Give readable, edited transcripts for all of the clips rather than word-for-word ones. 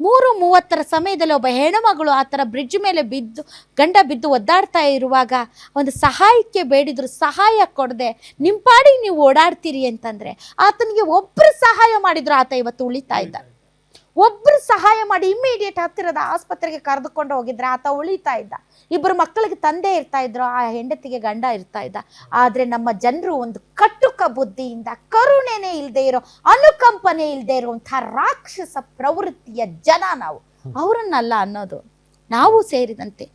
3:30 ಸಮಯದಲ್ಲಿ ಒಬ್ಬ ಹೆಣ್ಣುಮಗಳು ಆ ಥರ ಬ್ರಿಡ್ಜ್ ಮೇಲೆ ಬಿದ್ದು ಗಂಡ ಬಿದ್ದು ಒದ್ದಾಡ್ತಾ ಇರುವಾಗ ಒಂದು ಸಹಾಯಕ್ಕೆ ಬೇಡಿದ್ರು, ಸಹಾಯ ಕೊಡದೆ ನಿಮ್ಮ ಪಾಡಿಗೆ ನೀವು ಓಡಾಡ್ತೀರಿ ಅಂತಂದರೆ ಆತನಿಗೆ ಒಬ್ಬರು ಸಹಾಯ ಮಾಡಿದ್ರು ಆತ ಇವತ್ತು ಉಳಿತಾ ಇದ್ದ. ಒಬ್ಬರು ಸಹಾಯ ಮಾಡಿ ಇಮ್ಮಿಡಿಯೇಟ್ ಹತ್ತಿರದ ಆಸ್ಪತ್ರೆಗೆ ಕರೆದುಕೊಂಡು ಹೋಗಿದ್ರೆ ಆತ ಉಳಿತಾ ಇದ್ದ. 2 ಮಕ್ಕಳಿಗೆ ತಂದೆ ಇರ್ತಾ ಇದ್ರು, ಆ ಹೆಂಡತಿಗೆ ಗಂಡ ಇರ್ತಾ ಇದ್ದ. ಆದರೆ ನಮ್ಮ ಜನರು ಒಂದು ಕಟುಕ ಬುದ್ಧಿಯಿಂದ, ಕರುಣೆನೇ ಇಲ್ಲದೆ ಇರೋ, ಅನುಕಂಪನೆ ಇಲ್ಲದೆ ಇರುವಂಥ ರಾಕ್ಷಸ ಪ್ರವೃತ್ತಿಯ ಜನ ನಾವು. ಅವರನ್ನಲ್ಲ ಅನ್ನೋದು, ನಾವು ಸೇರಿದಂತೆ.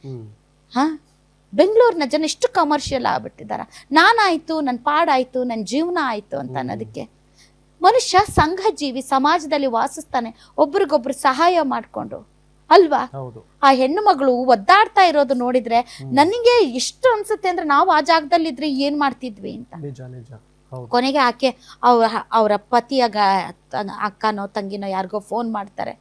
ಬೆಂಗಳೂರಿನ ಜನ ಎಷ್ಟು ಕಮರ್ಷಿಯಲ್ ಆಗ್ಬಿಟ್ಟಿದ್ದಾರೆ. ನಾನಾಯ್ತು, ನನ್ನ ಪಾಡಾಯ್ತು, ನನ್ನ ಜೀವನ ಆಯ್ತು ಅಂತ ಅನ್ನೋದಕ್ಕೆ. ಮನುಷ್ಯ ಸಂಘ ಜೀವಿ, ಸಮಾಜದಲ್ಲಿ ವಾಸಿಸ್ತಾನೆ, ಒಬ್ರಿಗೊಬ್ರು ಸಹಾಯ ಮಾಡಿಕೊಂಡು ಅಲ್ವಾ. ಆ ಹೆಣ್ಣು ಮಗಳು ಒದ್ದಾಡ್ತಾ ಇರೋದು ನೋಡಿದ್ರೆ ನನಗೆ ಎಷ್ಟು ಅನ್ಸುತ್ತೆ ಅಂದ್ರೆ ನಾವು ಆ ಜಾಗದಲ್ಲಿದ್ರೆ ಏನ್ ಮಾಡ್ತಿದ್ವಿ ಅಂತ. ಕೊನೆಗೆ ಆಕೆ ಅವರ ಪತಿಯ ಅಕ್ಕನೋ ತಂಗಿನೋ ಯಾರಿಗೋ ಫೋನ್ ಮಾಡ್ತಾರೆ,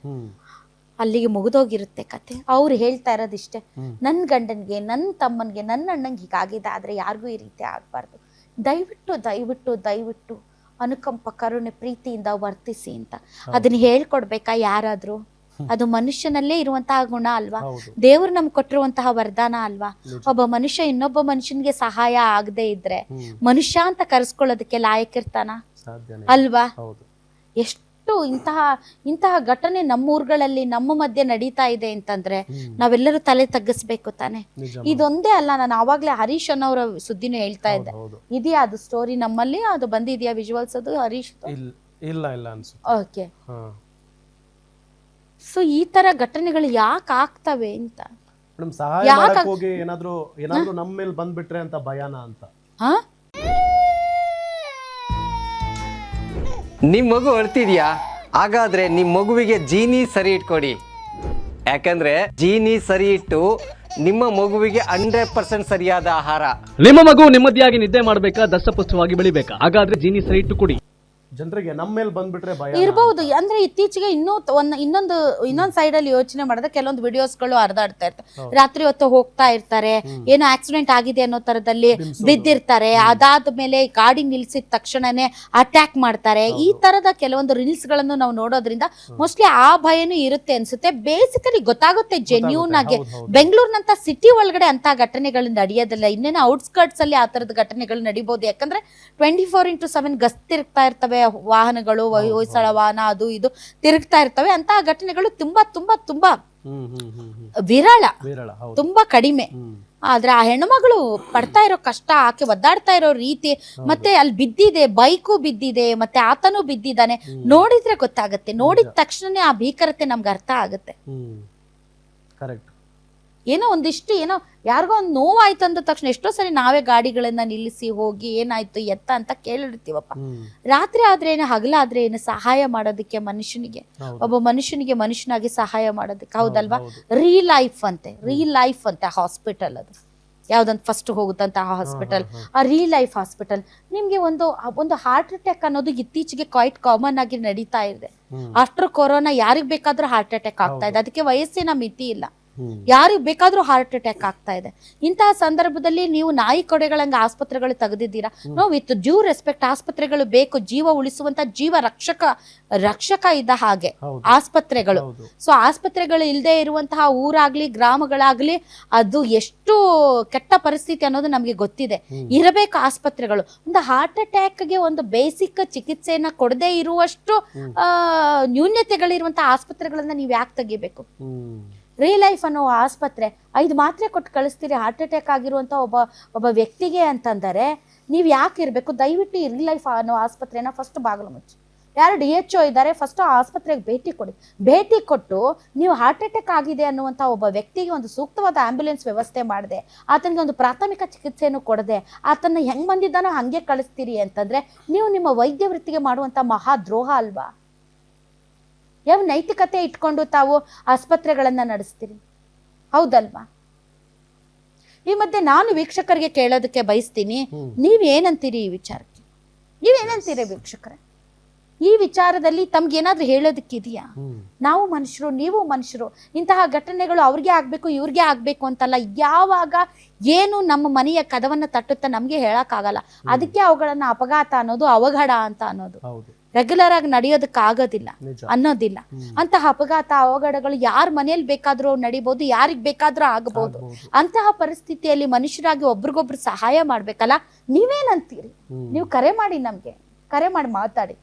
ಅಲ್ಲಿಗೆ ಮುಗಿದೋಗಿರುತ್ತೆ ಕತೆ. ಅವ್ರು ಹೇಳ್ತಾ ಇರೋದಿಷ್ಟೇ, ನನ್ನ ಗಂಡನ್ಗೆ, ನನ್ನ ತಮ್ಮನ್ಗೆ, ನನ್ನ ಅಣ್ಣಂಗೆ ಹೀಗಾಗಿದೆ, ಆದ್ರೆ ಯಾರಿಗೂ ಈ ರೀತಿ ಆಗ್ಬಾರ್ದು. ದಯವಿಟ್ಟು ದಯವಿಟ್ಟು ದಯವಿಟ್ಟು ಅನುಕಂಪ, ಕರುಣೆ, ಪ್ರೀತಿಯಿಂದ ವರ್ತಿಸಿ ಅಂತ. ಅದನ್ನ ಹೇಳ್ಕೊಡ್ಬೇಕಾ ಯಾರಾದ್ರೂ? ಅದು ಮನುಷ್ಯನಲ್ಲೇ ಇರುವಂತಹ ಗುಣ ಅಲ್ವಾ, ದೇವರು ನಮ್ಗೆ ಕೊಟ್ಟಿರುವಂತಹ ವರದಾನ ಅಲ್ವಾ. ಒಬ್ಬ ಮನುಷ್ಯ ಇನ್ನೊಬ್ಬ ಮನುಷ್ಯನ್ಗೆ ಸಹಾಯ ಆಗದೆ ಇದ್ರೆ ಮನುಷ್ಯ ಅಂತ ಕರೆಸ್ಕೊಳ್ಳೋದಕ್ಕೆ ಲಾಯಕ್ಕಿರ್ತಾನ ಅಲ್ವಾ. ಎಷ್ಟು ಇಂತಹ ಘಟನೆ ನಮ್ಮೂರುಗಳಲ್ಲಿ ನಮ್ಮ ಮಧ್ಯೆ ನಡೀತಾ ಇದೆ ಅಂತಂದ್ರೆ ನಾವೆಲ್ಲರೂ ತಲೆ ತಗ್ಗಿಸ್ಬೇಕು ತಾನೆ. ಇದೊಂದೇ ಅಲ್ಲ, ನಾನು ಆವಾಗ್ಲೇ ಹರೀಶ್ ಅನ್ನೋರ ಸುದ್ದಿನೂ ಹೇಳ್ತಾ ಇದ್ದೆ. ಇದೆಯಾ ಅದು ಸ್ಟೋರಿ ನಮ್ಮಲ್ಲಿ? ಅದು ಬಂದಿದ್ಯಾ ವಿಜುವಲ್ಸ್? ಅದು ಹರೀಶ್ ಇಲ್ಲ ಅನ್ಸುತ್ತೆ. ಓಕೆ. ಸೊ ಈ ತರ ಘಟನೆಗಳು ಯಾಕೆ ಆಗ್ತವೆ ಅಂತ, ಸಹಾಯ ಮಾಡಕ್ಕೆ ಹೋಗಿ ಏನಾದ್ರೂ ನಮ್ಮ ಮೇಲೆ ಬಂದ್ಬಿಟ್ರೆ ಅಂತ ಭಯನ ಅಂತ. ನಿಮ್ಮ ಮಗು ಅಳ್ತಿದ್ಯಾ? ಹಾಗಾದ್ರೆ ನಿಮ್ಮ ಮಗುವಿಗೆ ಜೀನಿ ಸರಿ ಇಟ್ಕೊಡಿ. ಯಾಕಂದ್ರೆ ಜೀನಿ ಸರಿ ಇಟ್ಟು ನಿಮ್ಮ ಮಗುವಿಗೆ 100% ಸರಿಯಾದ ಆಹಾರ. ನಿಮ್ಮ ಮಗು ನೆಮ್ಮದಿಯಾಗಿ ನಿದ್ದೆ ಮಾಡಬೇಕಾ, ದಷ್ಟಪುಷ್ಟವಾಗಿ ಬೆಳಿಬೇಕಾ? ಹಾಗಾದ್ರೆ ಜೀನಿ ಸರಿ ಇಟ್ಟು ಕೊಡಿ. ಜನರಿಗೆ ನಮ್ಮ ಮೇಲೆ ಬಂದ್ಬಿಟ್ರೆ ಭಯ ಇರಬಹುದು. ಅಂದ್ರೆ ಇತ್ತೀಚೆಗೆ ಇನ್ನೊಂದು ಸೈಡ್ ಅಲ್ಲಿ ಯೋಚನೆ ಮಾಡಿದ್ರೆ ಕೆಲವೊಂದು ವಿಡಿಯೋಸ್ಗಳು ಹರಿದಾಡ್ತಾ ಇರ್ತಾರೆ. ರಾತ್ರಿ ಹೊತ್ತು ಹೋಗ್ತಾ ಇರ್ತಾರೆ, ಏನೋ ಆಕ್ಸಿಡೆಂಟ್ ಆಗಿದೆ ಅನ್ನೋ ತರದಲ್ಲಿ ಬಿದ್ದಿರ್ತಾರೆ. ಅದಾದ್ಮೇಲೆ ಗಾಡಿ ನಿಲ್ಸಿದ ತಕ್ಷಣನೇ ಅಟ್ಯಾಕ್ ಮಾಡ್ತಾರೆ. ಈ ತರದ ಕೆಲವೊಂದು ರೀಲ್ಸ್ ಗಳನ್ನು ನಾವು ನೋಡೋದ್ರಿಂದ ಮೋಸ್ಟ್ಲಿ ಆ ಭಯನೂ ಇರುತ್ತೆ ಅನ್ಸುತ್ತೆ. ಬೇಸಿಕಲಿ ಗೊತ್ತಾಗುತ್ತೆ ಜೆನ್ಯೂನ್ ಆಗಿ. ಬೆಂಗಳೂರಿನಂತ ಸಿಟಿ ಒಳಗಡೆ ಅಂತ ಘಟನೆಗಳು ನಡೆಯೋದಿಲ್ಲ. ಇನ್ನೇನು ಔಟ್ಸ್ಕರ್ಟ್ಸ್ ಅಲ್ಲಿ ಆ ತರದ ಘಟನೆಗಳು ನಡಿಬಹುದು. ಯಾಕಂದ್ರೆ 24x7 ಗಸ್ತಿರ್ತಾ ಇರ್ತವೆ ವಾಹನಗಳು, ಹೊಯ್ಸಳ ವಾಹನ, ಅದು ಇದು ತಿರುಗ್ತಾ ಇರ್ತವೆ. ಅಂತಹ ಘಟನೆಗಳು ತುಂಬಾ ತುಂಬಾ ತುಂಬಾ ವಿರಳ, ತುಂಬಾ ಕಡಿಮೆ. ಆದ್ರೆ ಆ ಹೆಣ್ಣುಮಗಳು ಪಡ್ತಾ ಇರೋ ಕಷ್ಟ, ಆಕೆ ಒದ್ದಾಡ್ತಾ ಇರೋ ರೀತಿ, ಮತ್ತೆ ಅಲ್ಲಿ ಬಿದ್ದಿದೆ, ಬೈಕು ಬಿದ್ದಿದೆ, ಮತ್ತೆ ಆತನೂ ಬಿದ್ದಿದ್ದಾನೆ, ನೋಡಿದ್ರೆ ಗೊತ್ತಾಗತ್ತೆ. ನೋಡಿದ ತಕ್ಷಣನೇ ಆ ಭೀಕರತೆ ನಮ್ಗೆ ಅರ್ಥ ಆಗತ್ತೆ. ಏನೋ ಒಂದಿಷ್ಟು ಏನೋ ಯಾರಿಗೋ ಒಂದು ನೋವಾಯ್ತು ಅಂದ ತಕ್ಷಣ ಎಷ್ಟೋ ಸರಿ ನಾವೇ ಗಾಡಿಗಳನ್ನ ನಿಲ್ಲಿಸಿ ಹೋಗಿ ಏನಾಯ್ತು ಎತ್ತ ಅಂತ ಕೇಳಿರ್ತೀವಪ್ಪ. ರಾತ್ರಿ ಆದ್ರೆ ಏನು, ಹಗಲಾದ್ರೆ ಏನು, ಸಹಾಯ ಮಾಡೋದಕ್ಕೆ ಮನುಷ್ಯನಿಗೆ, ಒಬ್ಬ ಮನುಷ್ಯನಿಗೆ ಮನುಷ್ಯನಾಗಿ ಸಹಾಯ ಮಾಡೋದಕ್ಕೆ. ಹೌದಲ್ವಾ. ರೀಲೈಫ್ ಅಂತೆ ಹಾಸ್ಪಿಟಲ್, ಅದು ಯಾವ್ದಂತ ಫಸ್ಟ್ ಹೋಗುತ್ತಂತ ಹಾಸ್ಪಿಟಲ್, ಆ ರೀಲೈಫ್ ಹಾಸ್ಪಿಟಲ್. ನಿಮ್ಗೆ ಒಂದು ಹಾರ್ಟ್ ಅಟ್ಯಾಕ್ ಅನ್ನೋದು ಇತ್ತೀಚೆಗೆ ಕ್ವೈಟ್ ಕಾಮನ್ ಆಗಿ ನಡೀತಾ ಇದೆ. ಆಫ್ಟರ್ ಕೊರೋನಾ ಯಾರಿಗ್ ಬೇಕಾದ್ರೂ ಹಾರ್ಟ್ ಅಟ್ಯಾಕ್ ಆಗ್ತಾ ಇದೆ. ಅದಕ್ಕೆ ವಯಸ್ಸಿನ ಮಿತಿ ಇಲ್ಲ, ಯಾರಿಗೆ ಬೇಕಾದ್ರೂ ಹಾರ್ಟ್ ಅಟ್ಯಾಕ್ ಆಗ್ತಾ ಇದೆ. ಇಂತಹ ಸಂದರ್ಭದಲ್ಲಿ ನೀವು ನಾಯಿ ಕೊಡೆಗಳಂಗ ಆಸ್ಪತ್ರೆಗಳು ತೆಗೆದಿದ್ದೀರಾ. ನೋ, ವಿತ್ ಡ್ಯೂ ರೆಸ್ಪೆಕ್ಟ್, ಆಸ್ಪತ್ರೆಗಳು ಬೇಕು. ಜೀವ ಉಳಿಸುವಂತ ಜೀವ ರಕ್ಷಕ ಇದ್ದ ಹಾಗೆ ಆಸ್ಪತ್ರೆಗಳು. ಸೊ ಆಸ್ಪತ್ರೆಗಳು ಇಲ್ಲದೆ ಇರುವಂತಹ ಊರಾಗ್ಲಿ ಗ್ರಾಮಗಳಾಗ್ಲಿ ಅದು ಎಷ್ಟು ಕೆಟ್ಟ ಪರಿಸ್ಥಿತಿ ಅನ್ನೋದು ನಮ್ಗೆ ಗೊತ್ತಿದೆ. ಇರಬೇಕು ಆಸ್ಪತ್ರೆಗಳು. ಒಂದು ಹಾರ್ಟ್ ಅಟ್ಯಾಕ್ಗೆ ಒಂದು ಬೇಸಿಕ್ ಚಿಕಿತ್ಸೆಯನ್ನ ಕೊಡದೇ ಇರುವಷ್ಟು ನ್ಯೂನ್ಯತೆಗಳಿರುವಂತಹ ಆಸ್ಪತ್ರೆಗಳನ್ನ ನೀವು ಯಾಕೆ ತೆಗಿಬೇಕು? ರೀಲೈಫ್ ಅನ್ನೋ ಆಸ್ಪತ್ರೆ 5 ಮಾತ್ರೆ ಕೊಟ್ಟು ಕಳಿಸ್ತೀರಿ ಹಾರ್ಟ್ ಅಟ್ಯಾಕ್ ಆಗಿರುವಂತ ಒಬ್ಬ ವ್ಯಕ್ತಿಗೆ ಅಂತಂದರೆ ನೀವು ಯಾಕೆ ಇರಬೇಕು? ದಯವಿಟ್ಟು ಈ ರೀಲೈಫ್ ಅನ್ನೋ ಆಸ್ಪತ್ರೆನ ಫಸ್ಟ್ ಬಾಗಿಲು ಮುಚ್ಚಿ. ಯಾರು DHO ಇದ್ದಾರೆ, ಫಸ್ಟ್ ಆ ಆಸ್ಪತ್ರೆಗೆ ಭೇಟಿ ಕೊಡಿ. ಭೇಟಿ ಕೊಟ್ಟು ನೀವು ಹಾರ್ಟ್ ಅಟ್ಯಾಕ್ ಆಗಿದೆ ಅನ್ನುವಂಥ ಒಬ್ಬ ವ್ಯಕ್ತಿಗೆ ಒಂದು ಸೂಕ್ತವಾದ ಆಂಬ್ಯುಲೆನ್ಸ್ ವ್ಯವಸ್ಥೆ ಮಾಡದೆ, ಆತನಿಗೆ ಒಂದು ಪ್ರಾಥಮಿಕ ಚಿಕಿತ್ಸೆಯನ್ನು ಕೊಡದೆ, ಆತನ ಹೆಂಗ್ ಬಂದಿದ್ದಾನೋ ಹಂಗೆ ಕಳಿಸ್ತೀರಿ ಅಂತಂದ್ರೆ ನೀವು ನಿಮ್ಮ ವೈದ್ಯ ವೃತ್ತಿಗೆ ಮಾಡುವಂಥ ಮಹಾ ದ್ರೋಹ ಅಲ್ವಾ? ಯಾವ ನೈತಿಕತೆ ಇಟ್ಕೊಂಡು ತಾವು ಆಸ್ಪತ್ರೆಗಳನ್ನ ನಡೆಸ್ತೀರಿ? ಹೌದಲ್ವಾ? ಈ ಮಧ್ಯೆ ನಾನು ವೀಕ್ಷಕರಿಗೆ ಕೇಳೋದಕ್ಕೆ ಬಯಸ್ತೀನಿ, ನೀವೇನಂತೀರಿ ಈ ವಿಚಾರಕ್ಕೆ? ನೀವೇನಂತೀರಿ ವೀಕ್ಷಕರೇ? ಈ ವಿಚಾರದಲ್ಲಿ ತಮ್ಗೇನಾದ್ರೂ ಹೇಳೋದಕ್ಕಿದೆಯಾ? ನಾವು ಮನುಷ್ಯರು, ನೀವು ಮನುಷ್ಯರು. ಇಂತಹ ಘಟನೆಗಳು ಅವ್ರಿಗೆ ಆಗ್ಬೇಕು ಇವ್ರಿಗೆ ಆಗ್ಬೇಕು ಅಂತಲ್ಲ. ಯಾವಾಗ ಏನು ನಮ್ಮ ಮನೆಯ ಕದವನ್ನ ತಟ್ಟುತ್ತಾ ನಮ್ಗೆ ಹೇಳಕ್ಕಾಗಲ್ಲ. ಅದಕ್ಕೆ ಅವುಗಳನ್ನ ಅಪಘಾತ ಅನ್ನೋದು, ಅವಘಡ ಅಂತ ಅನ್ನೋದು. ರೆಗ್ಯುಲರ್ ಆಗಿ ನಡೆಯೋದಕ್ಕಾಗೋದಿಲ್ಲ ನಿಜ. ಅನ್ನೋದಿಲ್ಲ. ಅಂತಹ ಅಪಘಾತ ಅವಘಡಗಳು ಯಾರ ಮನೇಲಿ ಬೇಕಾದ್ರೂ ನಡಿಬಹುದು, ಯಾರಿಗ್ ಬೇಕಾದ್ರೂ ಆಗಬಹುದು. ಅಂತಹ ಪರಿಸ್ಥಿತಿಯಲ್ಲಿ ಮನುಷ್ಯರಾಗಿ ಒಬ್ರಿಗೊಬ್ರು ಸಹಾಯ ಮಾಡ್ಬೇಕಲ್ಲ. ನೀವೇನಂತೀರಿ? ನೀವು ಕರೆ ಮಾಡಿ, ನಮ್ಗೆ ಕರೆ ಮಾಡಿ ಮಾತಾಡಿ.